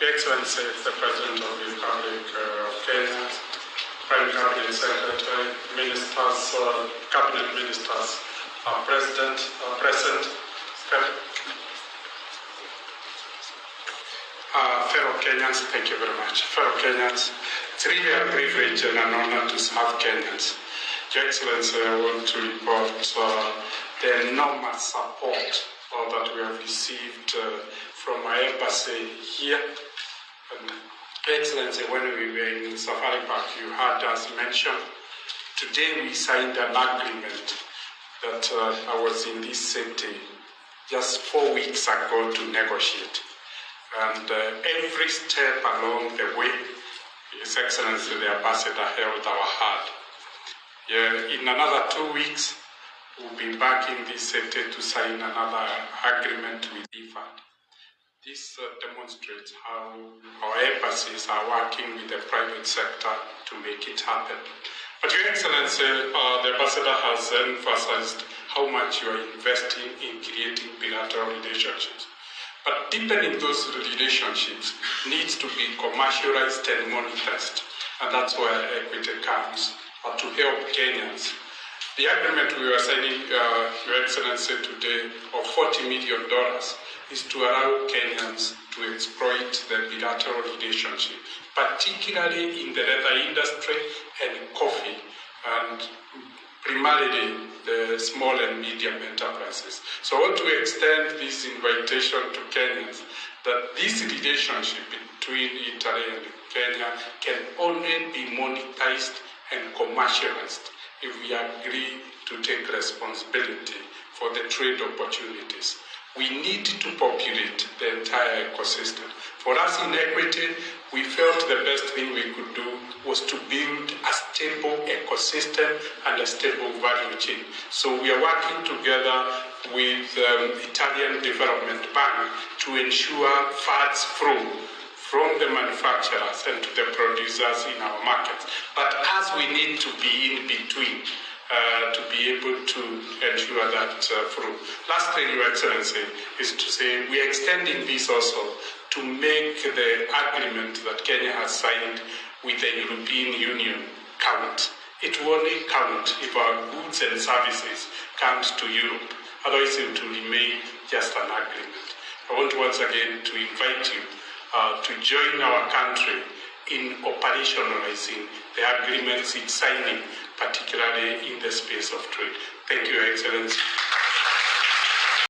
Your Excellency, the President of the Republic of Kenya, Prime Cabinet Secretary, Ministers, Cabinet Ministers, present. Fellow Kenyans, thank you very much. Fellow Kenyans, it's really a privilege and an honor to serve Kenyans. Your Excellency, I want to report the enormous support that we have received from our embassy here. And Your Excellency, when we were in Safari Park, you heard us mention, today we signed an agreement that I was in this city just 4 weeks ago to negotiate. And every step along the way, His Excellency the Ambassador held our hand. In another 2 weeks, we'll be back in this city to sign another agreement with IFAD. This demonstrates how our embassies are working with the private sector to make it happen. But Your Excellency, the Ambassador has emphasized how much you are investing in creating bilateral relationships. But deepening those relationships needs to be commercialized and monetized. And that's where equity comes, to help Kenyans. The agreement we are signing, Your Excellency, today of $40 million is to allow Kenyans to exploit the bilateral relationship, particularly in the leather industry and coffee, and primarily the small and medium enterprises. So I want to extend this invitation to Kenyans that this relationship between Italy and Kenya can only be monetized and commercialized if we agree to take responsibility for the trade opportunities. We need to populate the entire ecosystem. For us in Equity, we felt the best thing we could do was to build a stable ecosystem and a stable value chain. So we are working together with Italian Development Bank to ensure funds flow from the manufacturers and to the producers in our markets. But as we need to be in between, to be able to ensure that through. Last thing, Your Excellency, is to say we are extending this also to make the agreement that Kenya has signed with the European Union count. It will only count if our goods and services comes to Europe. Otherwise, it will remain just an agreement. I want once again to invite you to join our country in operationalizing the agreements it's signing, particularly in the space of trade. Thank you, Your Excellency.